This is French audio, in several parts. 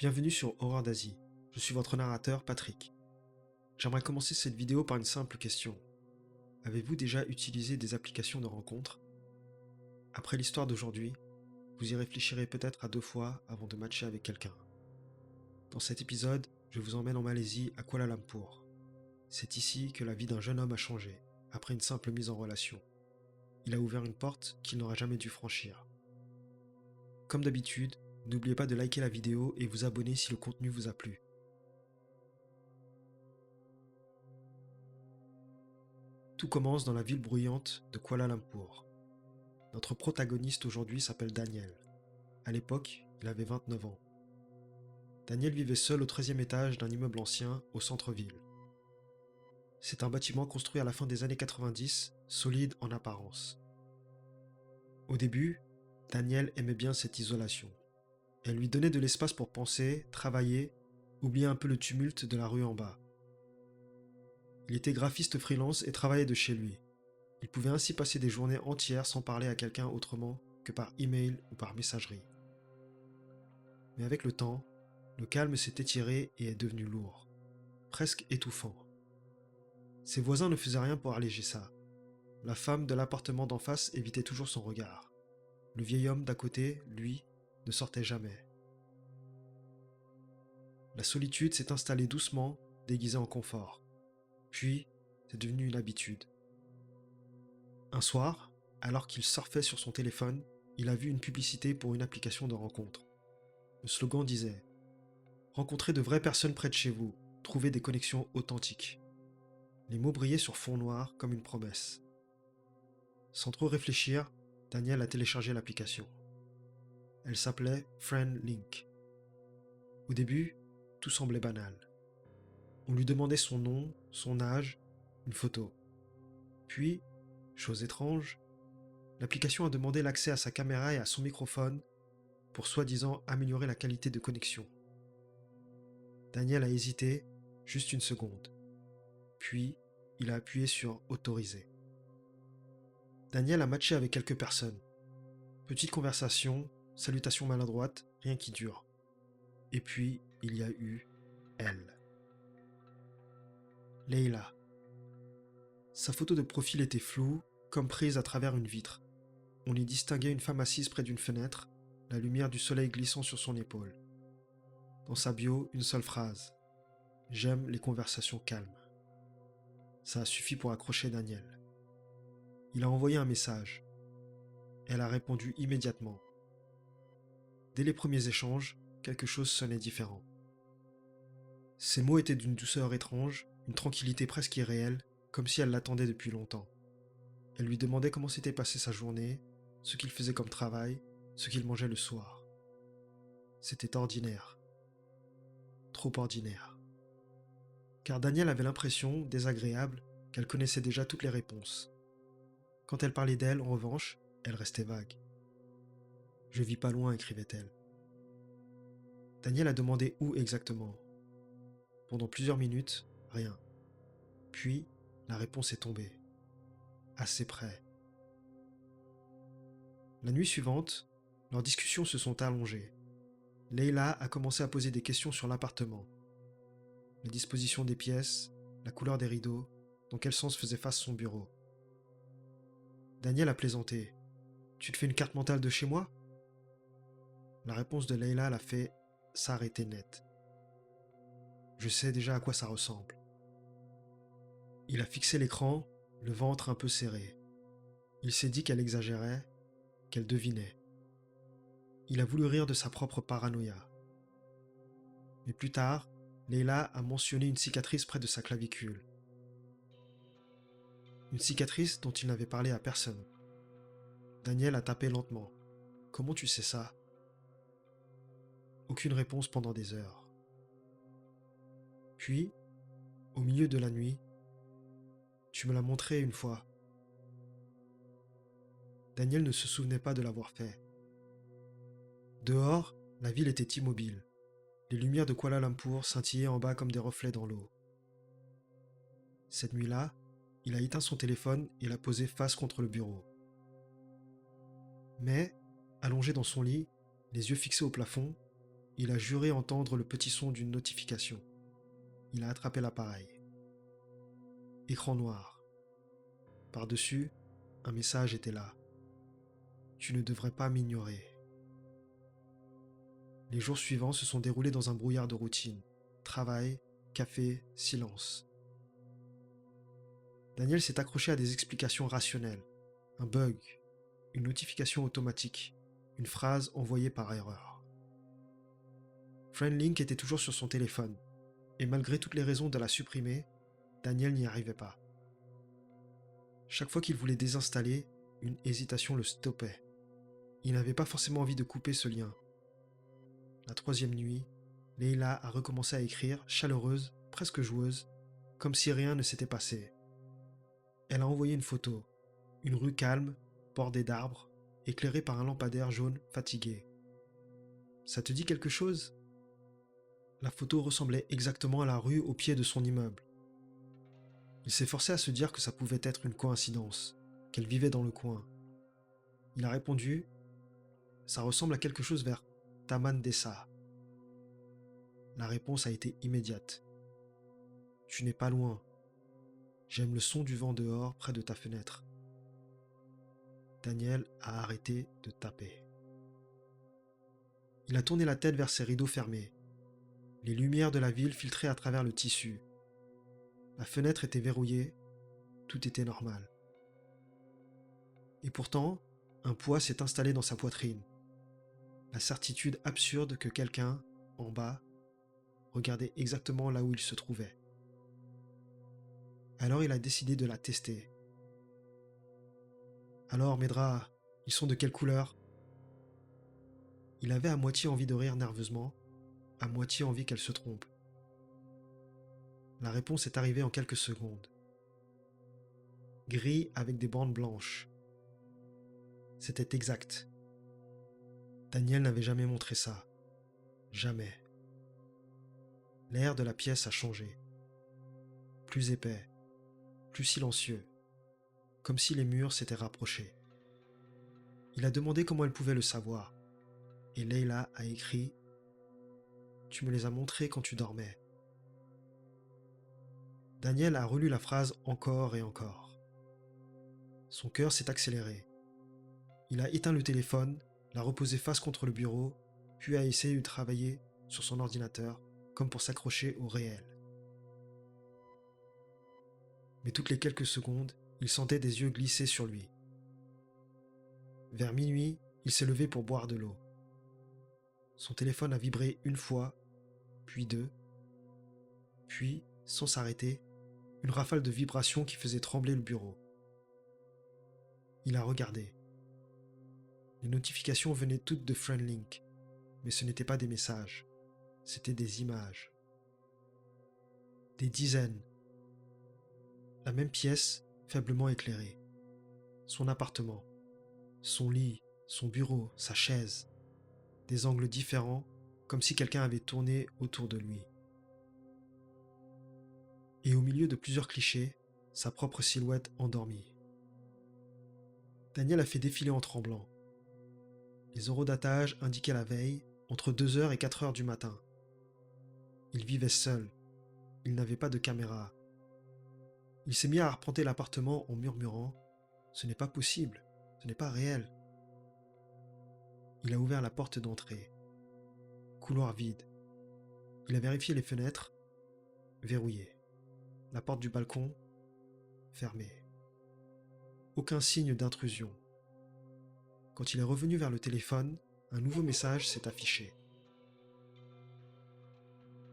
Bienvenue sur Horreur d'Asie, je suis votre narrateur Patrick. J'aimerais commencer cette vidéo par une simple question. Avez-vous déjà utilisé des applications de rencontres? Après l'histoire d'aujourd'hui, vous y réfléchirez peut-être à 2 fois avant de matcher avec quelqu'un. Dans cet épisode, je vous emmène en Malaisie à Kuala Lumpur. C'est ici que la vie d'un jeune homme a changé, après une simple mise en relation. Il a ouvert une porte qu'il n'aurait jamais dû franchir. Comme d'habitude, n'oubliez pas de liker la vidéo et vous abonner si le contenu vous a plu. Tout commence dans la ville bruyante de Kuala Lumpur. Notre protagoniste aujourd'hui s'appelle Daniel. À l'époque, il avait 29 ans. Daniel vivait seul au 13e étage d'un immeuble ancien au centre-ville. C'est un bâtiment construit à la fin des années 90, solide en apparence. Au début, Daniel aimait bien cette isolation. Elle lui donnait de l'espace pour penser, travailler, oublier un peu le tumulte de la rue en bas. Il était graphiste freelance et travaillait de chez lui. Il pouvait ainsi passer des journées entières sans parler à quelqu'un autrement que par email ou par messagerie. Mais avec le temps, le calme s'est étiré et est devenu lourd, presque étouffant. Ses voisins ne faisaient rien pour alléger ça. La femme de l'appartement d'en face évitait toujours son regard. Le vieil homme d'à côté, lui, ne sortait jamais. La solitude s'est installée doucement, déguisée en confort. Puis, c'est devenu une habitude. Un soir, alors qu'il surfait sur son téléphone, il a vu une publicité pour une application de rencontre. Le slogan disait « Rencontrez de vraies personnes près de chez vous, trouvez des connexions authentiques ». Les mots brillaient sur fond noir comme une promesse. Sans trop réfléchir, Daniel a téléchargé l'application. Elle s'appelait Friend Link. Au début, tout semblait banal. On lui demandait son nom, son âge, une photo. Puis, chose étrange, l'application a demandé l'accès à sa caméra et à son microphone pour soi-disant améliorer la qualité de connexion. Daniel a hésité juste une seconde. Puis, il a appuyé sur « Autoriser ». Daniel a matché avec quelques personnes. Petite conversation, salutations maladroites, rien qui dure. Et puis, il y a eu elle. Leila. Sa photo de profil était floue, comme prise à travers une vitre. On y distinguait une femme assise près d'une fenêtre, la lumière du soleil glissant sur son épaule. Dans sa bio, une seule phrase. « J'aime les conversations calmes ». Ça a suffi pour accrocher Daniel. Il a envoyé un message. Elle a répondu immédiatement. Dès les premiers échanges, quelque chose sonnait différent. Ses mots étaient d'une douceur étrange, une tranquillité presque irréelle, comme si elle l'attendait depuis longtemps. Elle lui demandait comment s'était passée sa journée, ce qu'il faisait comme travail, ce qu'il mangeait le soir. C'était ordinaire. Trop ordinaire. Car Daniel avait l'impression, désagréable, qu'elle connaissait déjà toutes les réponses. Quand elle parlait d'elle, en revanche, elle restait vague. « Je vis pas loin », écrivait-elle. Daniel a demandé où exactement. Pendant plusieurs minutes, rien. Puis, la réponse est tombée. Assez près. La nuit suivante, leurs discussions se sont allongées. Leila a commencé à poser des questions sur l'appartement. La disposition des pièces, la couleur des rideaux, dans quel sens faisait face son bureau. Daniel a plaisanté. « Tu te fais une carte mentale de chez moi ?» La réponse de Leila l'a fait s'arrêter net. « Je sais déjà à quoi ça ressemble. » Il a fixé l'écran, le ventre un peu serré. Il s'est dit qu'elle exagérait, qu'elle devinait. Il a voulu rire de sa propre paranoïa. Mais plus tard, Leila a mentionné une cicatrice près de sa clavicule. Une cicatrice dont il n'avait parlé à personne. Daniel a tapé lentement. « Comment tu sais ça ?» Aucune réponse pendant des heures. Puis, au milieu de la nuit, « Tu me l'as montré une fois. » Daniel ne se souvenait pas de l'avoir fait. Dehors, la ville était immobile. Les lumières de Kuala Lumpur scintillaient en bas comme des reflets dans l'eau. Cette nuit-là, il a éteint son téléphone et l'a posé face contre le bureau. Mais, allongé dans son lit, les yeux fixés au plafond, Il a juré entendre le petit son d'une notification. Il a attrapé l'appareil. Écran noir. Par-dessus, un message était là. Tu ne devrais pas m'ignorer. Les jours suivants se sont déroulés dans un brouillard de routine. Travail, café, silence. Daniel s'est accroché à des explications rationnelles. Un bug, une notification automatique, une phrase envoyée par erreur. Friendlink était toujours sur son téléphone, et malgré toutes les raisons de la supprimer, Daniel n'y arrivait pas. Chaque fois qu'il voulait désinstaller, une hésitation le stoppait. Il n'avait pas forcément envie de couper ce lien. La troisième nuit, Leila a recommencé à écrire, chaleureuse, presque joueuse, comme si rien ne s'était passé. Elle a envoyé une photo, une rue calme, bordée d'arbres, éclairée par un lampadaire jaune fatigué. Ça te dit quelque chose ? La photo ressemblait exactement à la rue au pied de son immeuble. Il s'est forcé à se dire que ça pouvait être une coïncidence, qu'elle vivait dans le coin. Il a répondu « Ça ressemble à quelque chose vers Taman Dessa ». La réponse a été immédiate. « Tu n'es pas loin. J'aime le son du vent dehors près de ta fenêtre. » Daniel a arrêté de taper. Il a tourné la tête vers ses rideaux fermés. Les lumières de la ville filtraient à travers le tissu. La fenêtre était verrouillée, tout était normal. Et pourtant, un poids s'est installé dans sa poitrine. La certitude absurde que quelqu'un, en bas, regardait exactement là où il se trouvait. Alors il a décidé de la tester. Alors, mes draps, ils sont de quelle couleur ? Il avait à moitié envie de rire nerveusement, à moitié envie qu'elle se trompe. La réponse est arrivée en quelques secondes. Gris avec des bandes blanches. C'était exact. Daniel n'avait jamais montré ça. Jamais. L'air de la pièce a changé. Plus épais, plus silencieux, comme si les murs s'étaient rapprochés. Il a demandé comment elle pouvait le savoir, et Leila a écrit « Tu me les as montrés quand tu dormais ». Daniel a relu la phrase encore et encore. Son cœur s'est accéléré. Il a éteint le téléphone, l'a reposé face contre le bureau, puis a essayé de travailler sur son ordinateur, comme pour s'accrocher au réel. Mais toutes les quelques secondes, il sentait des yeux glisser sur lui. Vers minuit, il s'est levé pour boire de l'eau. Son téléphone a vibré une fois, puis deux, puis, sans s'arrêter, une rafale de vibrations qui faisait trembler le bureau. Il a regardé. Les notifications venaient toutes de Friendlink, mais ce n'étaient pas des messages, c'étaient des images. Des dizaines. La même pièce, faiblement éclairée. Son appartement, son lit, son bureau, sa chaise. Des angles différents, comme si quelqu'un avait tourné autour de lui. Et au milieu de plusieurs clichés, sa propre silhouette endormie. Daniel a fait défiler en tremblant. Les horodatage indiquaient la veille, entre 2h et 4h du matin. Il vivait seul. Il n'avait pas de caméra. Il s'est mis à arpenter l'appartement en murmurant « Ce n'est pas possible, ce n'est pas réel ». Il a ouvert la porte d'entrée. Couloir vide. Il a vérifié les fenêtres, verrouillées. La porte du balcon, fermée. Aucun signe d'intrusion. Quand il est revenu vers le téléphone, un nouveau message s'est affiché.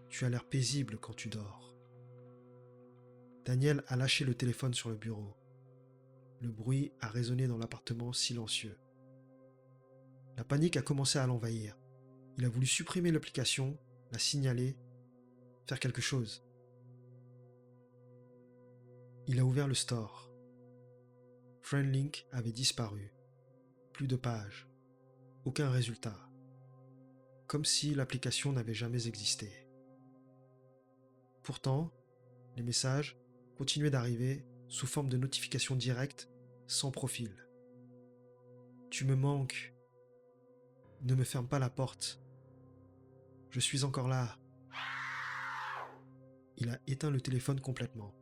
Tu as l'air paisible quand tu dors. Daniel a lâché le téléphone sur le bureau. Le bruit a résonné dans l'appartement silencieux. La panique a commencé à l'envahir. Il a voulu supprimer l'application, la signaler, faire quelque chose. Il a ouvert le store. Friendlink avait disparu. Plus de pages. Aucun résultat. Comme si l'application n'avait jamais existé. Pourtant, les messages continuaient d'arriver sous forme de notifications directes, sans profil. Tu me manques. Ne me ferme pas la porte. Je suis encore là. » Il a éteint le téléphone complètement.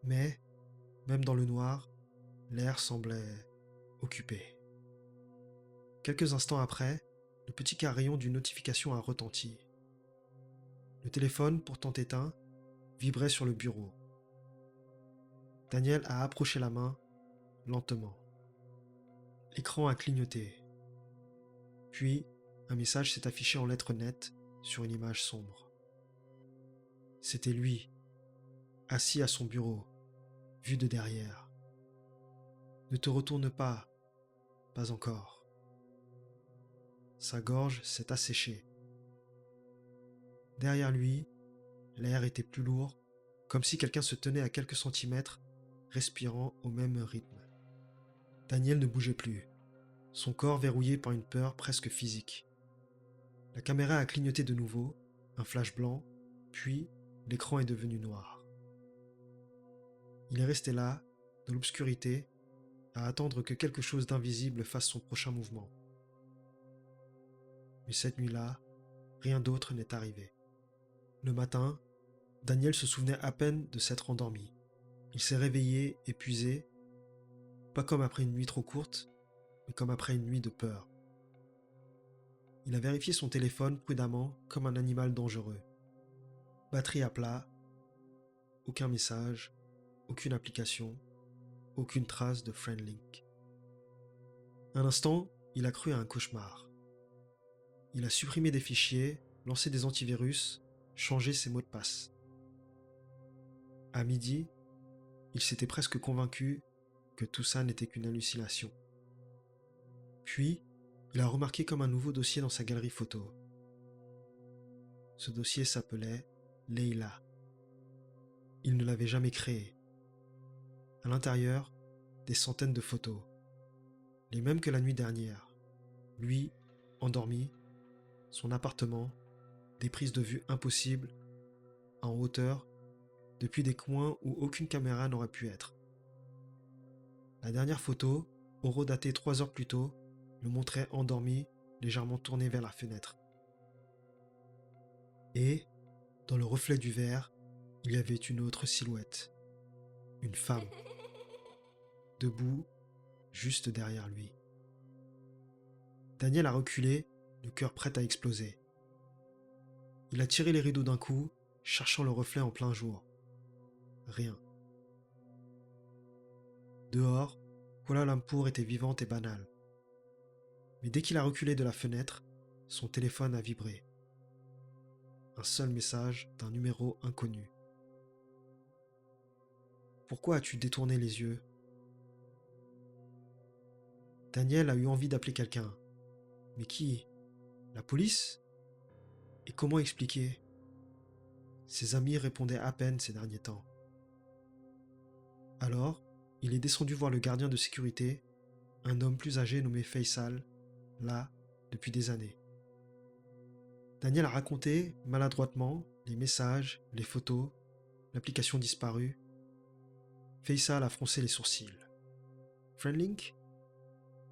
Mais, même dans le noir, l'air semblait occupé. Quelques instants après, le petit carillon d'une notification a retenti. Le téléphone, pourtant éteint, vibrait sur le bureau. Daniel a approché la main, lentement. L'écran a clignoté. Puis, un message s'est affiché en lettres nettes sur une image sombre. C'était lui, assis à son bureau, vu de derrière. « Ne te retourne pas, pas encore. » Sa gorge s'est asséchée. Derrière lui, l'air était plus lourd, comme si quelqu'un se tenait à quelques centimètres, respirant au même rythme. Daniel ne bougeait plus, son corps verrouillé par une peur presque physique. La caméra a clignoté de nouveau, un flash blanc, puis l'écran est devenu noir. Il est resté là, dans l'obscurité, à attendre que quelque chose d'invisible fasse son prochain mouvement. Mais cette nuit-là, rien d'autre n'est arrivé. Le matin, Daniel se souvenait à peine de s'être endormi. Il s'est réveillé, épuisé, pas comme après une nuit trop courte, mais comme après une nuit de peur. Il a vérifié son téléphone prudemment comme un animal dangereux. Batterie à plat, aucun message, aucune application, aucune trace de Friendlink. Un instant, il a cru à un cauchemar. Il a supprimé des fichiers, lancé des antivirus, changé ses mots de passe. À midi, il s'était presque convaincu que tout ça n'était qu'une hallucination. Puis, il a remarqué comme un nouveau dossier dans sa galerie photo. Ce dossier s'appelait Leila. Il ne l'avait jamais créé. À l'intérieur, des centaines de photos. Les mêmes que la nuit dernière. Lui, endormi, son appartement, des prises de vue impossibles, en hauteur, depuis des coins où aucune caméra n'aurait pu être. La dernière photo, horodatée 3 heures plus tôt, le montrait endormi, légèrement tourné vers la fenêtre. Et, dans le reflet du verre, il y avait une autre silhouette. Une femme. Debout, juste derrière lui. Daniel a reculé, le cœur prêt à exploser. Il a tiré les rideaux d'un coup, cherchant le reflet en plein jour. Rien. Dehors, Kuala Lumpur était vivante et banale. Mais dès qu'il a reculé de la fenêtre, son téléphone a vibré. Un seul message d'un numéro inconnu. « Pourquoi as-tu détourné les yeux ?» Daniel a eu envie d'appeler quelqu'un. Mais qui ? La police ? Et comment expliquer ? Ses amis répondaient à peine ces derniers temps. Alors, il est descendu voir le gardien de sécurité, un homme plus âgé nommé Faisal, là, depuis des années. Daniel a raconté, maladroitement, les messages, les photos, l'application disparue. Faisal a froncé les sourcils. Friendlink ?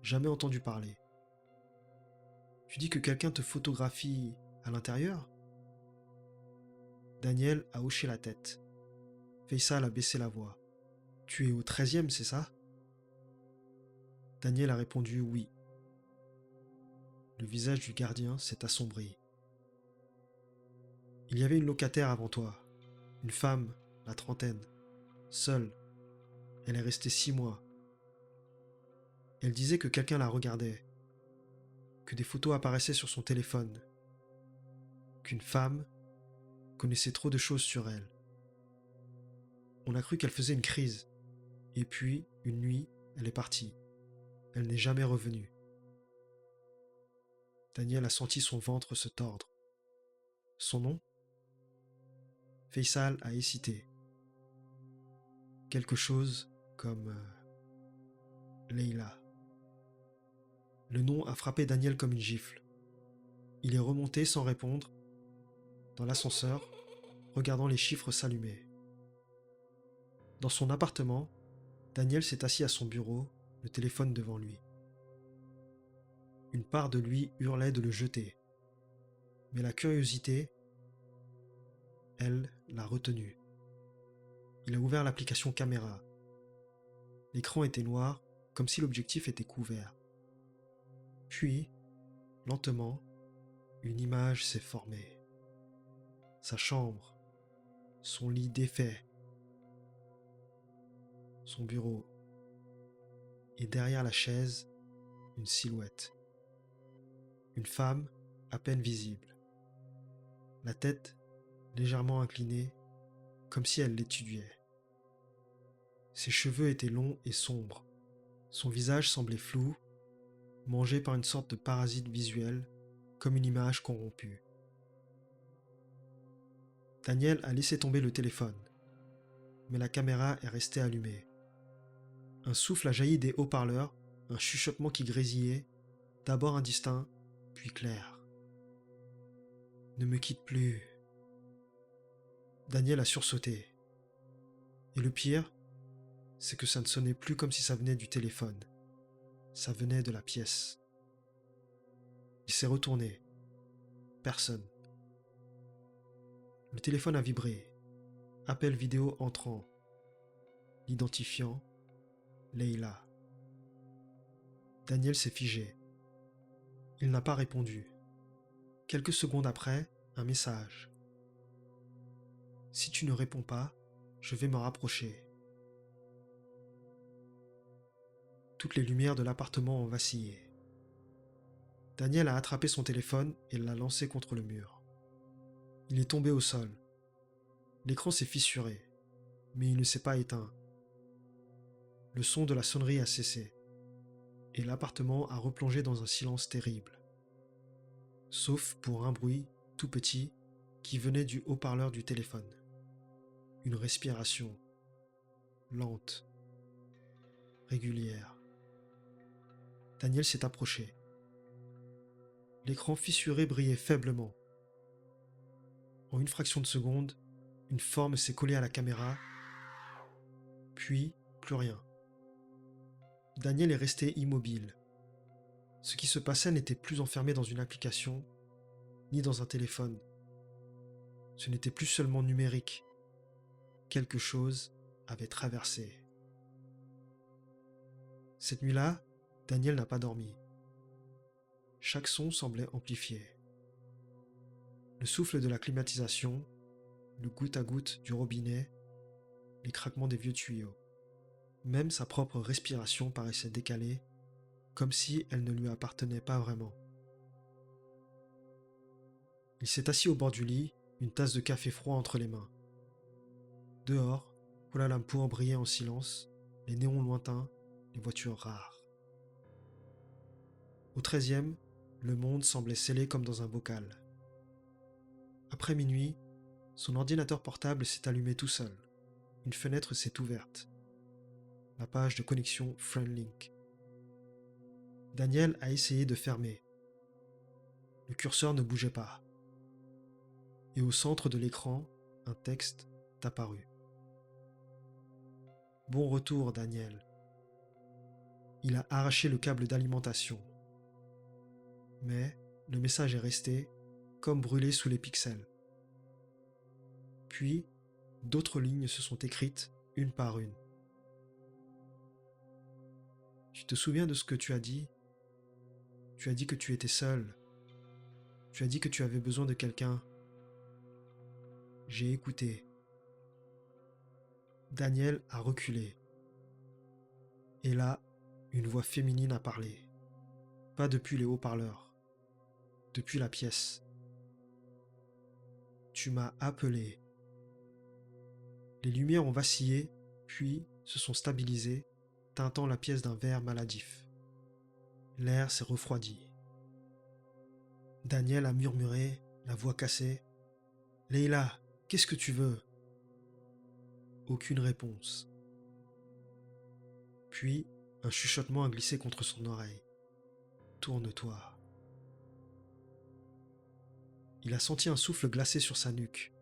Jamais entendu parler. Tu dis que quelqu'un te photographie à l'intérieur ? Daniel a hoché la tête. Faisal a baissé la voix. Tu es au 13e, c'est ça ? Daniel a répondu oui. Le visage du gardien s'est assombri. Il y avait une locataire avant toi, une femme, la trentaine, seule. Elle est restée 6 mois. Elle disait que quelqu'un la regardait, que des photos apparaissaient sur son téléphone, qu'une femme connaissait trop de choses sur elle. On a cru qu'elle faisait une crise, et puis, une nuit, elle est partie. Elle n'est jamais revenue. Daniel a senti son ventre se tordre. Son nom ? Faisal a hésité. Quelque chose comme Leila. Le nom a frappé Daniel comme une gifle. Il est remonté sans répondre, dans l'ascenseur, regardant les chiffres s'allumer. Dans son appartement, Daniel s'est assis à son bureau, le téléphone devant lui. Une part de lui hurlait de le jeter. Mais la curiosité, elle, l'a retenu. Il a ouvert l'application caméra. L'écran était noir, comme si l'objectif était couvert. Puis, lentement, une image s'est formée. Sa chambre, son lit défait, son bureau, et derrière la chaise, une silhouette. Une femme à peine visible. La tête légèrement inclinée, comme si elle l'étudiait. Ses cheveux étaient longs et sombres. Son visage semblait flou, mangé par une sorte de parasite visuel, comme une image corrompue. Daniel a laissé tomber le téléphone, mais la caméra est restée allumée. Un souffle a jailli des haut-parleurs, un chuchotement qui grésillait, d'abord indistinct, puis clair. « Ne me quitte plus. » Daniel a sursauté. Et le pire, c'est que ça ne sonnait plus comme si ça venait du téléphone. Ça venait de la pièce. Il s'est retourné. Personne. Le téléphone a vibré. Appel vidéo entrant. L'identifiant, Leila. Daniel s'est figé. Il n'a pas répondu. Quelques secondes après, un message. « Si tu ne réponds pas, je vais me rapprocher. » Toutes les lumières de l'appartement ont vacillé. Daniel a attrapé son téléphone et l'a lancé contre le mur. Il est tombé au sol. L'écran s'est fissuré, mais il ne s'est pas éteint. Le son de la sonnerie a cessé, et l'appartement a replongé dans un silence terrible. Sauf pour un bruit, tout petit, qui venait du haut-parleur du téléphone. Une respiration, lente, régulière. Daniel s'est approché. L'écran fissuré brillait faiblement. En une fraction de seconde, une forme s'est collée à la caméra, puis plus rien. Daniel est resté immobile. Ce qui se passait n'était plus enfermé dans une application, ni dans un téléphone. Ce n'était plus seulement numérique. Quelque chose avait traversé. Cette nuit-là, Daniel n'a pas dormi. Chaque son semblait amplifié. Le souffle de la climatisation, le goutte à goutte du robinet, les craquements des vieux tuyaux. Même sa propre respiration paraissait décalée, comme si elle ne lui appartenait pas vraiment. Il s'est assis au bord du lit, une tasse de café froid entre les mains. Dehors, Kuala Lumpur brillait en silence, les néons lointains, les voitures rares. Au 13e, le monde semblait scellé comme dans un bocal. Après minuit, son ordinateur portable s'est allumé tout seul. Une fenêtre s'est ouverte. La page de connexion FriendLink. Daniel a essayé de fermer. Le curseur ne bougeait pas. Et au centre de l'écran, un texte est apparu. « Bon retour, Daniel. » Il a arraché le câble d'alimentation. Mais le message est resté, comme brûlé sous les pixels. Puis, d'autres lignes se sont écrites, une par une. Tu te souviens de ce que tu as dit ? Tu as dit que tu étais seul. Tu as dit que tu avais besoin de quelqu'un. J'ai écouté. Daniel a reculé. Et là, une voix féminine a parlé. Pas depuis les haut-parleurs. Depuis la pièce. Tu m'as appelé. Les lumières ont vacillé, puis se sont stabilisées, teintant la pièce d'un vert maladif. L'air s'est refroidi. Daniel a murmuré, la voix cassée. « Leila, qu'est-ce que tu veux ?» Aucune réponse. Puis, un chuchotement a glissé contre son oreille. « Tourne-toi. » Il a senti un souffle glacé sur sa nuque,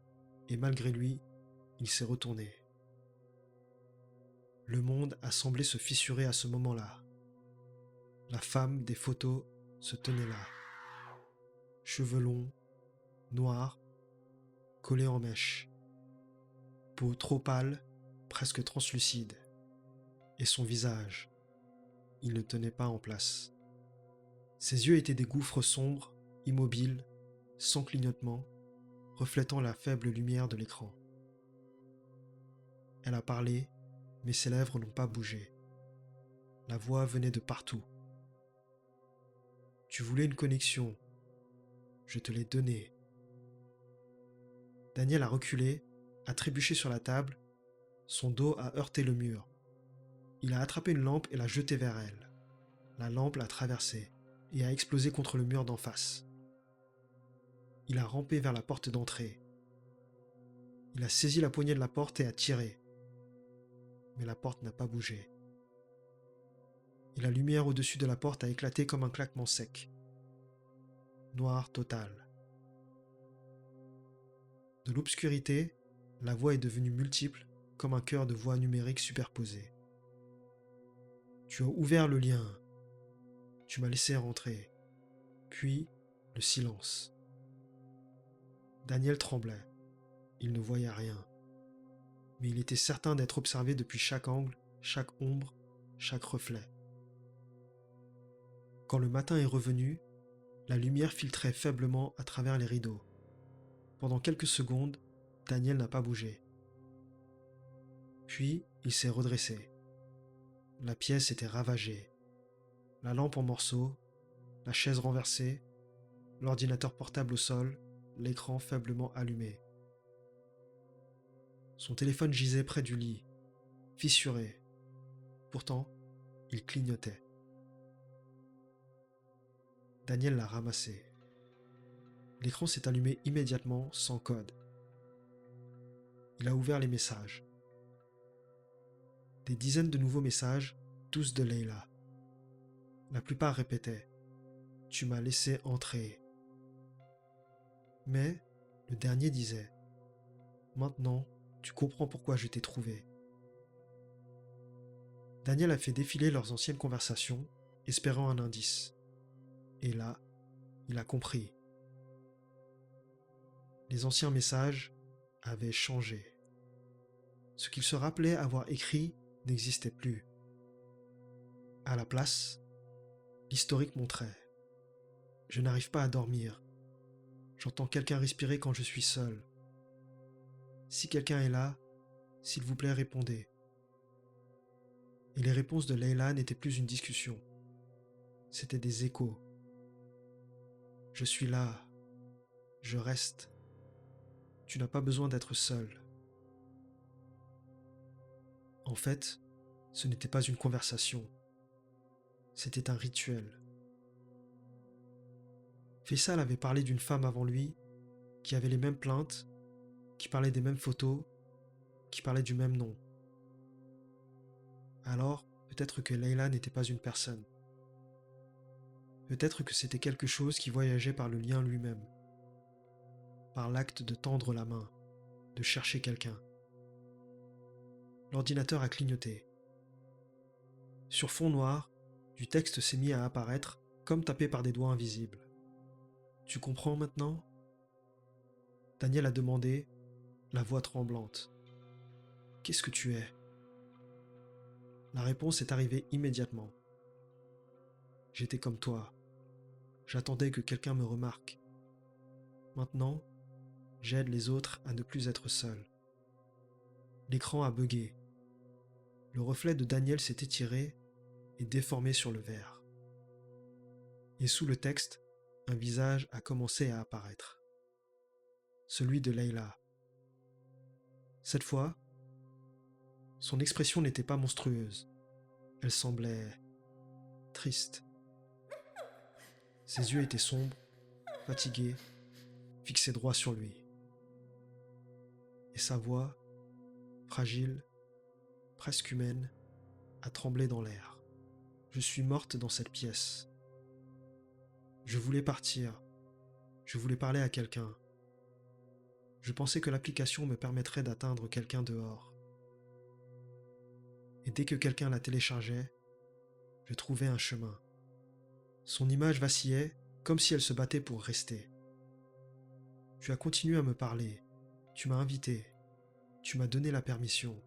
et malgré lui, il s'est retourné. Le monde a semblé se fissurer à ce moment-là. La femme des photos se tenait là. Cheveux longs, noirs, collés en mèche. Peau trop pâle, presque translucide. Et son visage, il ne tenait pas en place. Ses yeux étaient des gouffres sombres, immobiles, sans clignotement, reflétant la faible lumière de l'écran. Elle a parlé, mais ses lèvres n'ont pas bougé. La voix venait de partout. Tu voulais une connexion. Je te l'ai donnée. Daniel a reculé, a trébuché sur la table, son dos a heurté le mur. Il a attrapé une lampe et l'a jetée vers elle. La lampe l'a traversée et a explosé contre le mur d'en face. Il a rampé vers la porte d'entrée. Il a saisi la poignée de la porte et a tiré. Mais la porte n'a pas bougé. Et la lumière au-dessus de la porte a éclaté comme un claquement sec. Noir total. De l'obscurité, la voix est devenue multiple, comme un chœur de voix numériques superposées. Tu as ouvert le lien. Tu m'as laissé rentrer. Puis, le silence. Daniel tremblait. Il ne voyait rien. Mais il était certain d'être observé depuis chaque angle, chaque ombre, chaque reflet. Quand le matin est revenu, la lumière filtrait faiblement à travers les rideaux. Pendant quelques secondes, Daniel n'a pas bougé. Puis, il s'est redressé. La pièce était ravagée. La lampe en morceaux, la chaise renversée, l'ordinateur portable au sol, l'écran faiblement allumé. Son téléphone gisait près du lit, fissuré. Pourtant, il clignotait. Daniel l'a ramassé. L'écran s'est allumé immédiatement, sans code. Il a ouvert les messages. Des dizaines de nouveaux messages, tous de Leila. La plupart répétaient « Tu m'as laissé entrer ». Mais le dernier disait « Maintenant, tu comprends pourquoi je t'ai trouvé ». Daniel a fait défiler leurs anciennes conversations, espérant un indice. Et là, il a compris. Les anciens messages avaient changé. Ce qu'il se rappelait avoir écrit n'existait plus. À la place, l'historique montrait « Je n'arrive pas à dormir. J'entends quelqu'un respirer quand je suis seul. Si quelqu'un est là, s'il vous plaît, répondez. » Et les réponses de Leila n'étaient plus une discussion. C'étaient des échos. Je suis là. Je reste. Tu n'as pas besoin d'être seul. En fait, ce n'était pas une conversation. C'était un rituel. Faisal avait parlé d'une femme avant lui, qui avait les mêmes plaintes, qui parlait des mêmes photos, qui parlait du même nom. Alors, peut-être que Leila n'était pas une personne. Peut-être que c'était quelque chose qui voyageait par le lien lui-même, par l'acte de tendre la main, de chercher quelqu'un. L'ordinateur a clignoté. Sur fond noir, du texte s'est mis à apparaître, comme tapé par des doigts invisibles. « Tu comprends maintenant ?» Daniel a demandé, la voix tremblante. « Qu'est-ce que tu es ?» La réponse est arrivée immédiatement. « J'étais comme toi. J'attendais que quelqu'un me remarque. Maintenant, j'aide les autres à ne plus être seuls. » L'écran a bugué. Le reflet de Daniel s'est étiré et déformé sur le verre. Et sous le texte, un visage a commencé à apparaître. Celui de Leila. Cette fois, son expression n'était pas monstrueuse. Elle semblait triste. Ses yeux étaient sombres, fatigués, fixés droit sur lui. Et sa voix, fragile, presque humaine, a tremblé dans l'air. Je suis morte dans cette pièce. Je voulais partir. Je voulais parler à quelqu'un. Je pensais que l'application me permettrait d'atteindre quelqu'un dehors. Et dès que quelqu'un la téléchargeait, je trouvais un chemin. Son image vacillait comme si elle se battait pour rester. Tu as continué à me parler, tu m'as invité, tu m'as donné la permission.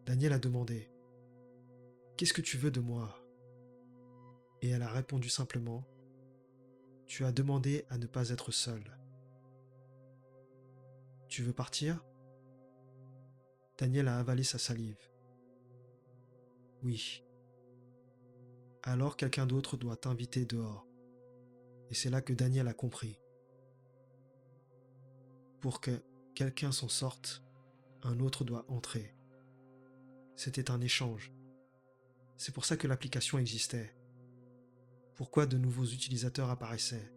Daniel a demandé « Qu'est-ce que tu veux de moi ?» Et elle a répondu simplement « Tu as demandé à ne pas être seule. » Tu veux partir ? Daniel a avalé sa salive. Oui. Alors quelqu'un d'autre doit t'inviter dehors. Et c'est là que Daniel a compris. Pour que quelqu'un s'en sorte, un autre doit entrer. C'était un échange. C'est pour ça que l'application existait. Pourquoi de nouveaux utilisateurs apparaissaient ?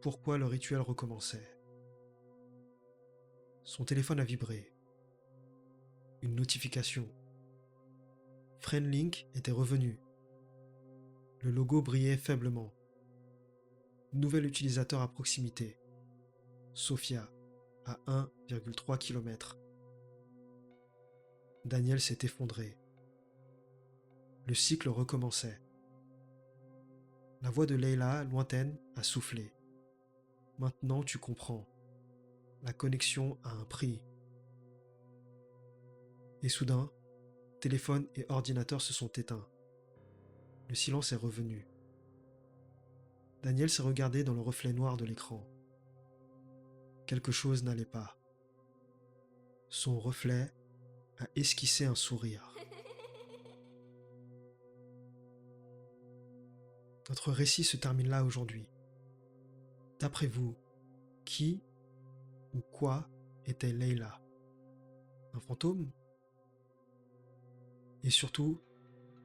Pourquoi le rituel recommençait ? Son téléphone a vibré. Une notification. Friendlink était revenu. Le logo brillait faiblement. Nouvel utilisateur à proximité. Sophia, à 1,3 km. Daniel s'est effondré. Le cycle recommençait. La voix de Leila, lointaine, a soufflé. Maintenant tu comprends. La connexion a un prix. Et soudain, téléphone et ordinateur se sont éteints. Le silence est revenu. Daniel s'est regardé dans le reflet noir de l'écran. Quelque chose n'allait pas. Son reflet a esquissé un sourire. Notre récit se termine là aujourd'hui. D'après vous, qui ou quoi était Leila ? Un fantôme ? Et surtout,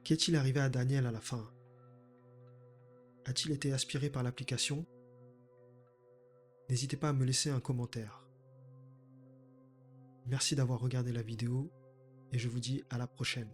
qu'est-il arrivé à Daniel à la fin ? A-t-il été aspiré par l'application ? N'hésitez pas à me laisser un commentaire. Merci d'avoir regardé la vidéo et je vous dis à la prochaine.